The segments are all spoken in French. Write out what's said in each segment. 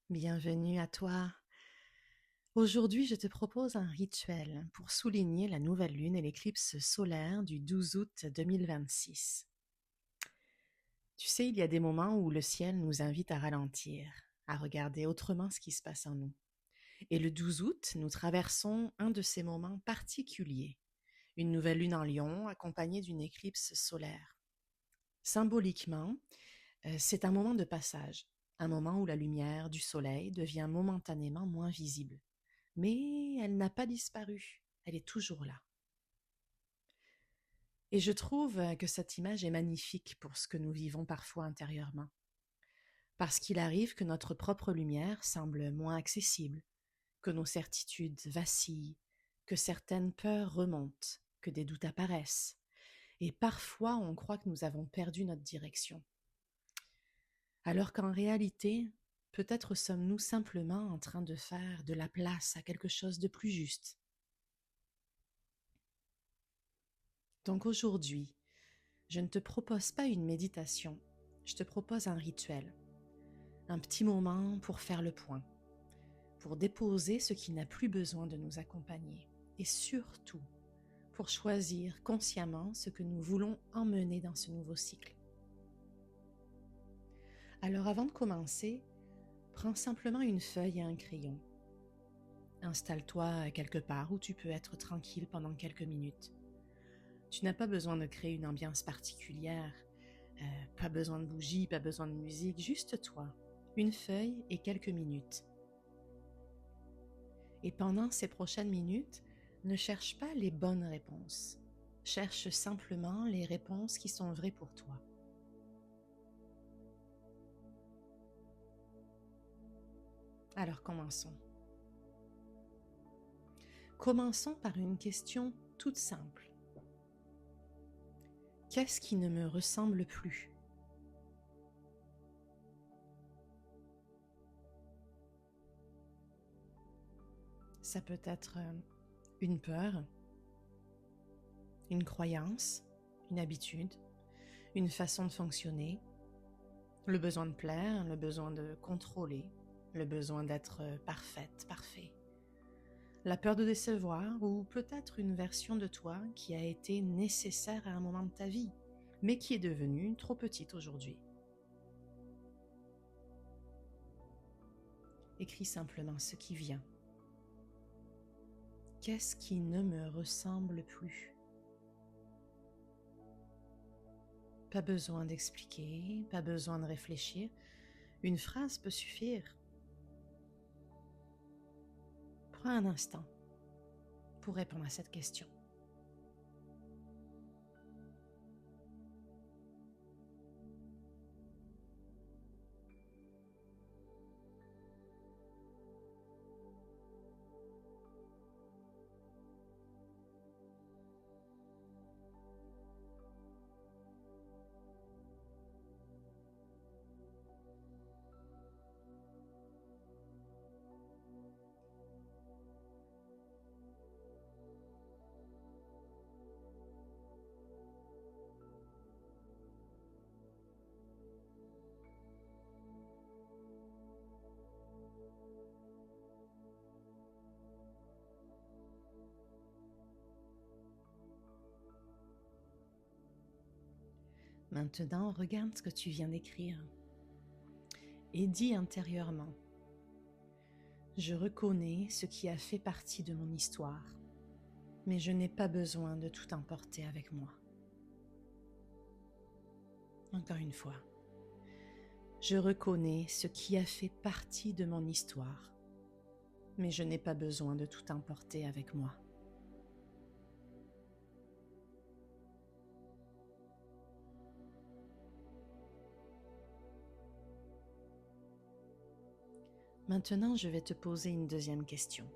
Bienvenue à toi. Aujourd'hui, je te propose un rituel pour souligner la nouvelle lune et l'éclipse solaire du 12 août 2026. Tu sais, il y a des moments où le ciel nous invite à ralentir, à regarder autrement ce qui se passe en nous. Et le 12 août, nous traversons un de ces moments particuliers, une nouvelle lune en Lion accompagnée d'une éclipse solaire. Symboliquement, c'est un moment de passage, un moment où la lumière du soleil devient momentanément moins visible. Mais elle n'a pas disparu, elle est toujours là. Et je trouve que cette image est magnifique pour ce que nous vivons parfois intérieurement. Parce qu'il arrive que notre propre lumière semble moins accessible, que nos certitudes vacillent, que certaines peurs remontent, que des doutes apparaissent. Et parfois on croit que nous avons perdu notre direction. Alors qu'en réalité, peut-être sommes-nous simplement en train de faire de la place à quelque chose de plus juste. Donc aujourd'hui, je ne te propose pas une méditation, je te propose un rituel, un petit moment pour faire le point, pour déposer ce qui n'a plus besoin de nous accompagner et surtout pour choisir consciemment ce que nous voulons emmener dans ce nouveau cycle. Alors avant de commencer, prends simplement une feuille et un crayon. Installe-toi quelque part où tu peux être tranquille pendant quelques minutes. Tu n'as pas besoin de créer une ambiance particulière, pas besoin de bougies, pas besoin de musique, juste toi, une feuille et quelques minutes. Et pendant ces prochaines minutes, ne cherche pas les bonnes réponses. Cherche simplement les réponses qui sont vraies pour toi. Alors commençons. Commençons par une question toute simple. Qu'est-ce qui ne me ressemble plus ? Ça peut être une peur, une croyance, une habitude, une façon de fonctionner, le besoin de plaire, le besoin de contrôler, le besoin d'être parfaite, parfait. La peur de décevoir ou peut-être une version de toi qui a été nécessaire à un moment de ta vie, mais qui est devenue trop petite aujourd'hui. Écris simplement ce qui vient. Qu'est-ce qui ne me ressemble plus ? Pas besoin d'expliquer, pas besoin de réfléchir. Une phrase peut suffire. Prends un instant pour répondre à cette question. Maintenant, regarde ce que tu viens d'écrire et dis intérieurement : je reconnais ce qui a fait partie de mon histoire, mais je n'ai pas besoin de tout emporter avec moi. Encore une fois, je reconnais ce qui a fait partie de mon histoire, mais je n'ai pas besoin de tout emporter avec moi. Maintenant, je vais te poser une deuxième question.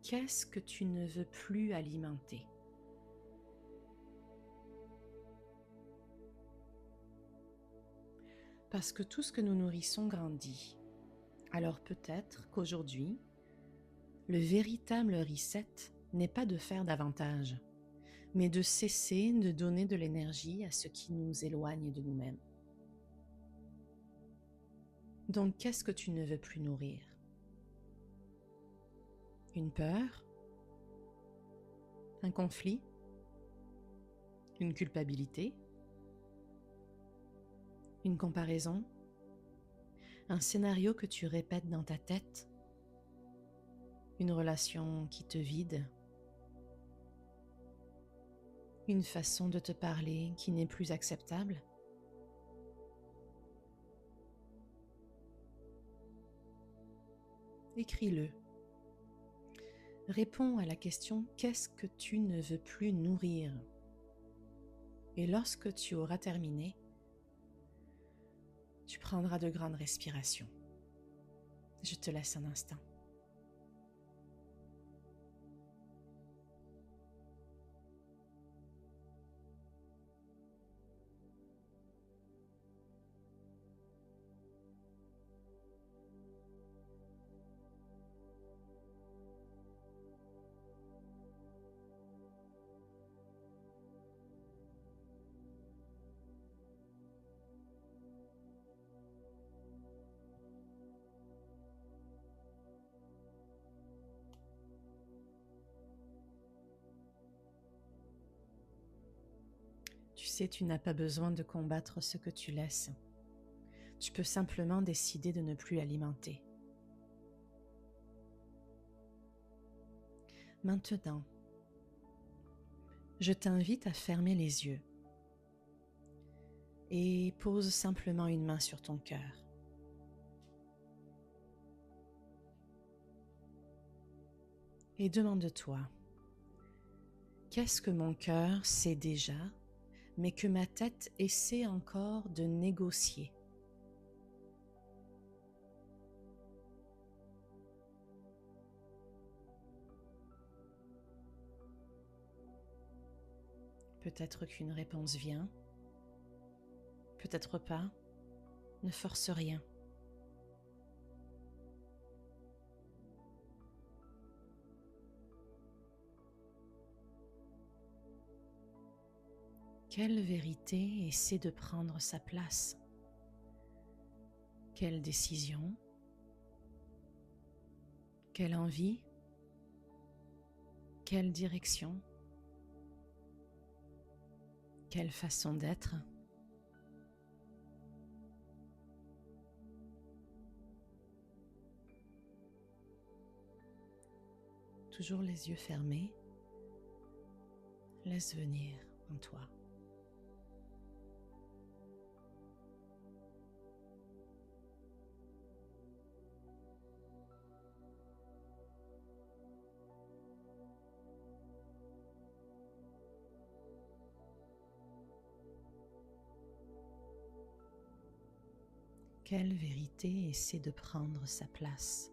Qu'est-ce que tu ne veux plus alimenter ? Parce que tout ce que nous nourrissons grandit. Alors peut-être qu'aujourd'hui, le véritable reset n'est pas de faire davantage, mais de cesser de donner de l'énergie à ce qui nous éloigne de nous-mêmes. Donc, qu'est-ce que tu ne veux plus nourrir? Une peur? Un conflit? Une culpabilité? Une comparaison? Un scénario que tu répètes dans ta tête? Une relation qui te vide? Une façon de te parler qui n'est plus acceptable? Écris-le. Réponds à la question « Qu'est-ce que tu ne veux plus nourrir ?» Et lorsque tu auras terminé, tu prendras de grandes respirations. Je te laisse un instant. Tu sais, tu n'as pas besoin de combattre ce que tu laisses. Tu peux simplement décider de ne plus alimenter. Maintenant, je t'invite à fermer les yeux et pose simplement une main sur ton cœur. Et demande-toi, qu'est-ce que mon cœur sait déjà, mais que ma tête essaie encore de négocier? Peut-être qu'une réponse vient, peut-être pas, ne force rien. Quelle vérité essaie de prendre sa place? Quelle décision? Quelle envie? Quelle direction? Quelle façon d'être? Toujours les yeux fermés, laisse venir en toi. Quelle vérité essaie de prendre sa place?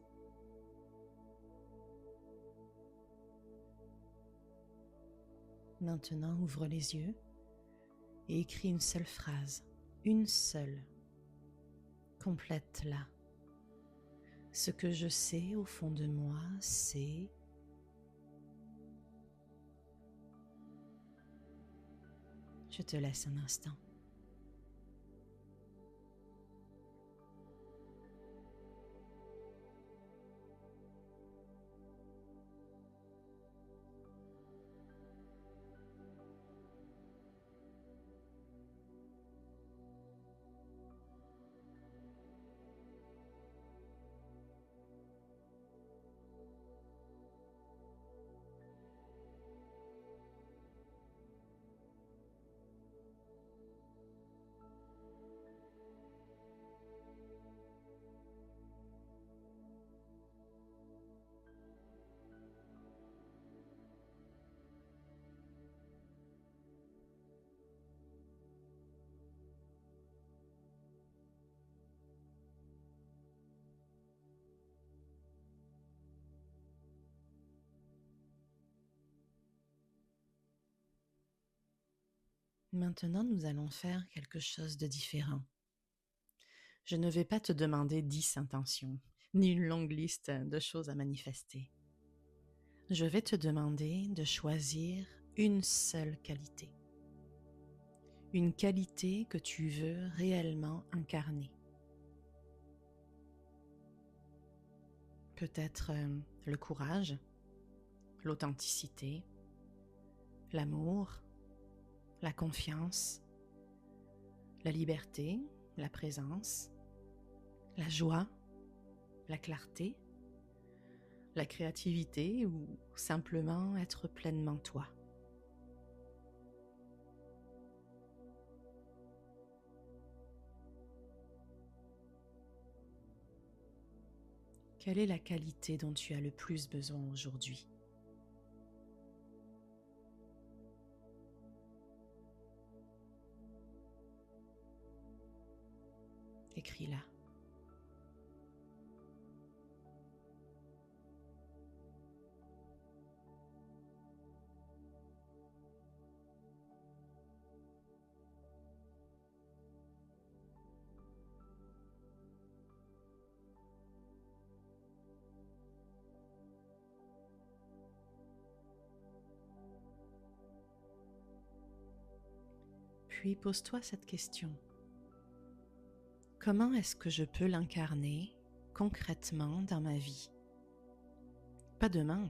Maintenant, ouvre les yeux et écris une seule phrase, une seule. Complète-la. Ce que je sais au fond de moi, c'est... Je te laisse un instant. Maintenant, nous allons faire quelque chose de différent. Je ne vais pas te demander 10 intentions, ni une longue liste de choses à manifester. Je vais te demander de choisir une seule qualité. Une qualité que tu veux réellement incarner. Peut-être le courage, l'authenticité, l'amour, la confiance, la liberté, la présence, la joie, la clarté, la créativité ou simplement être pleinement toi. Quelle est la qualité dont tu as le plus besoin aujourd'hui? Écris-la. Puis pose-toi cette question. Comment est-ce que je peux l'incarner concrètement dans ma vie? Pas demain,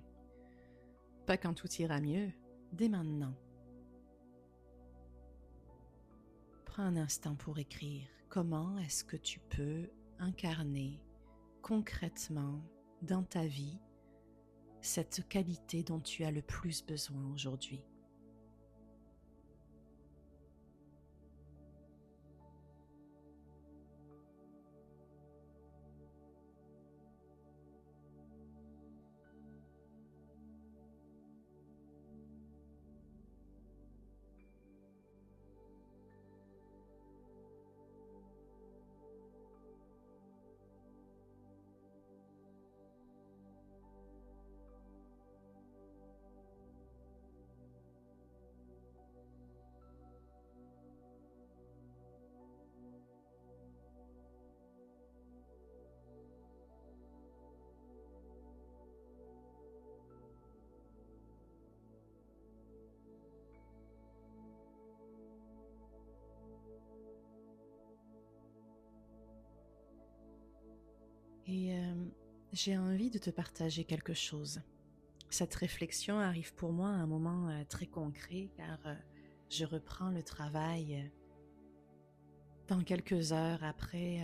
pas quand tout ira mieux, dès maintenant. Prends un instant pour écrire. Comment est-ce que tu peux incarner concrètement dans ta vie cette qualité dont tu as le plus besoin aujourd'hui? Et j'ai envie de te partager quelque chose. Cette réflexion arrive pour moi à un moment très concret car je reprends le travail dans quelques heures après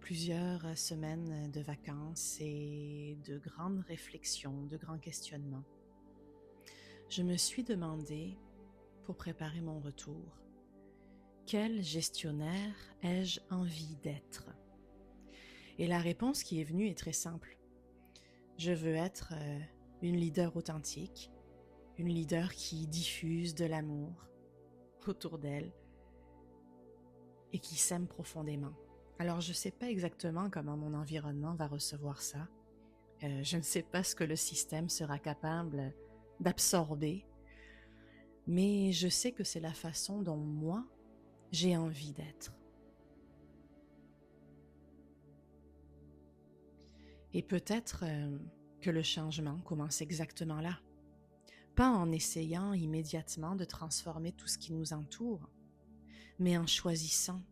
plusieurs semaines de vacances et de grandes réflexions, de grands questionnements. Je me suis demandé, pour préparer mon retour, quel gestionnaire ai-je envie d'être? Et la réponse qui est venue est très simple. Je veux être une leader authentique, une leader qui diffuse de l'amour autour d'elle et qui s'aime profondément. Alors je ne sais pas exactement comment mon environnement va recevoir ça. Je ne sais pas ce que le système sera capable d'absorber, mais je sais que c'est la façon dont moi, j'ai envie d'être. Et peut-être que le changement commence exactement là. Pas en essayant immédiatement de transformer tout ce qui nous entoure, mais en choisissant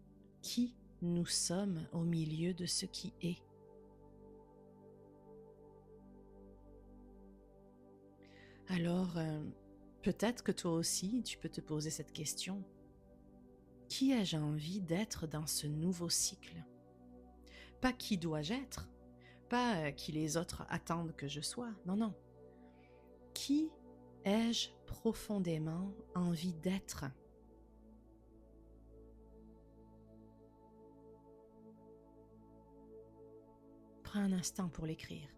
qui nous sommes au milieu de ce qui est. Alors, peut-être que toi aussi, tu peux te poser cette question. Qui ai-je envie d'être dans ce nouveau cycle? Pas qui dois-je être, pas qui les autres attendent que je sois, non, non. Qui ai-je profondément envie d'être? Prends un instant pour l'écrire.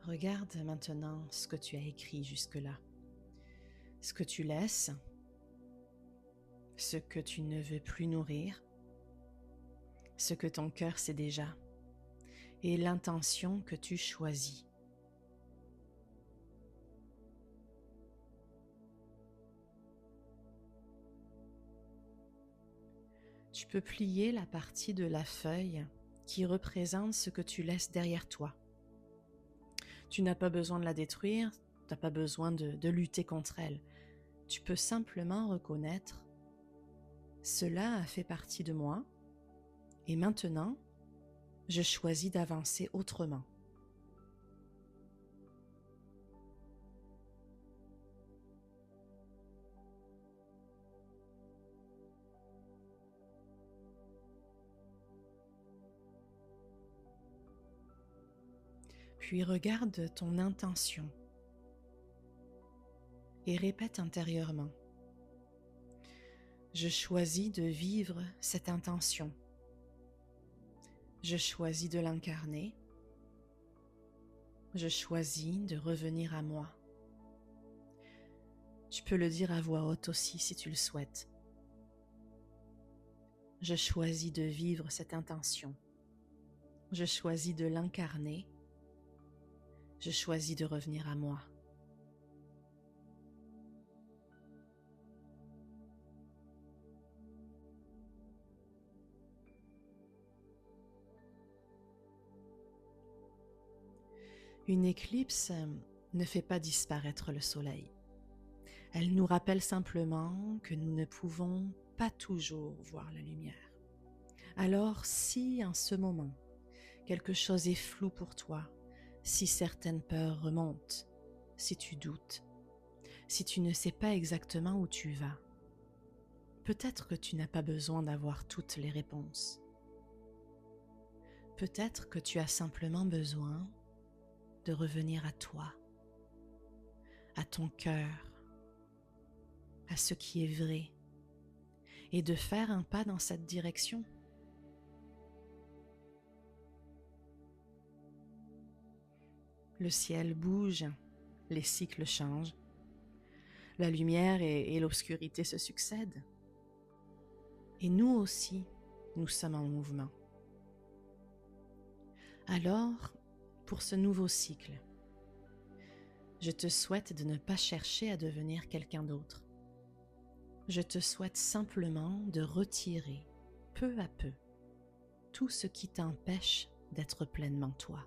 Regarde maintenant ce que tu as écrit jusque-là, ce que tu laisses, ce que tu ne veux plus nourrir, ce que ton cœur sait déjà. et l'intention que tu choisis. Tu peux plier la partie de la feuille qui représente ce que tu laisses derrière toi. Tu n'as pas besoin de la détruire, tu n'as pas besoin de lutter contre elle. Tu peux simplement reconnaître « Cela a fait partie de moi et maintenant, je choisis d'avancer autrement. » Puis regarde ton intention et répète intérieurement. Je choisis de vivre cette intention. Je choisis de l'incarner. Je choisis de revenir à moi. Tu peux le dire à voix haute aussi si tu le souhaites. Je choisis de vivre cette intention. Je choisis de l'incarner. Je choisis de revenir à moi. Une éclipse ne fait pas disparaître le soleil. Elle nous rappelle simplement que nous ne pouvons pas toujours voir la lumière. Alors, si en ce moment, quelque chose est flou pour toi, si certaines peurs remontent, si tu doutes, si tu ne sais pas exactement où tu vas, peut-être que tu n'as pas besoin d'avoir toutes les réponses. Peut-être que tu as simplement besoin de revenir à toi, à ton cœur, à ce qui est vrai, et de faire un pas dans cette direction. Le ciel bouge, les cycles changent, la lumière et l'obscurité se succèdent. Et nous aussi, nous sommes en mouvement. Alors, pour ce nouveau cycle, je te souhaite de ne pas chercher à devenir quelqu'un d'autre. Je te souhaite simplement de retirer, peu à peu, tout ce qui t'empêche d'être pleinement toi.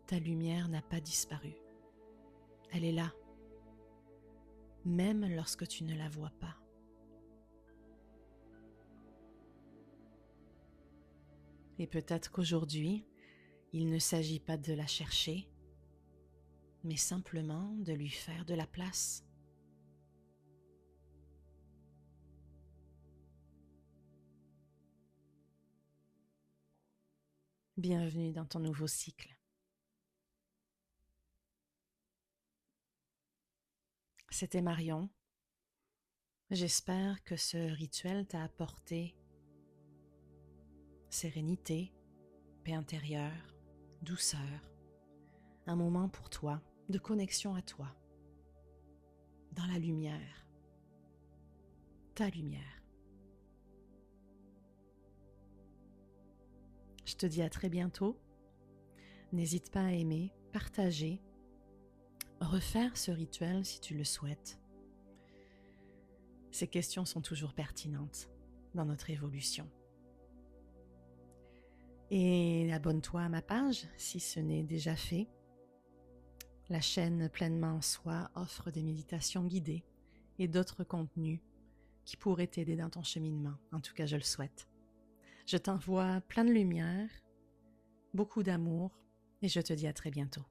Ta lumière n'a pas disparu. Elle est là, même lorsque tu ne la vois pas. Et peut-être qu'aujourd'hui, il ne s'agit pas de la chercher, mais simplement de lui faire de la place. Bienvenue dans ton nouveau cycle. C'était Marion. J'espère que ce rituel t'a apporté sérénité, paix intérieure, douceur, un moment pour toi, de connexion à toi, dans la lumière, ta lumière. Je te dis à très bientôt. N'hésite pas à aimer, partager, refaire ce rituel si tu le souhaites. Ces questions sont toujours pertinentes dans notre évolution. Et abonne-toi à ma page si ce n'est déjà fait. La chaîne Pleinement Soi offre des méditations guidées et d'autres contenus qui pourraient t'aider dans ton cheminement. En tout cas, je le souhaite. Je t'envoie plein de lumière, beaucoup d'amour et je te dis à très bientôt.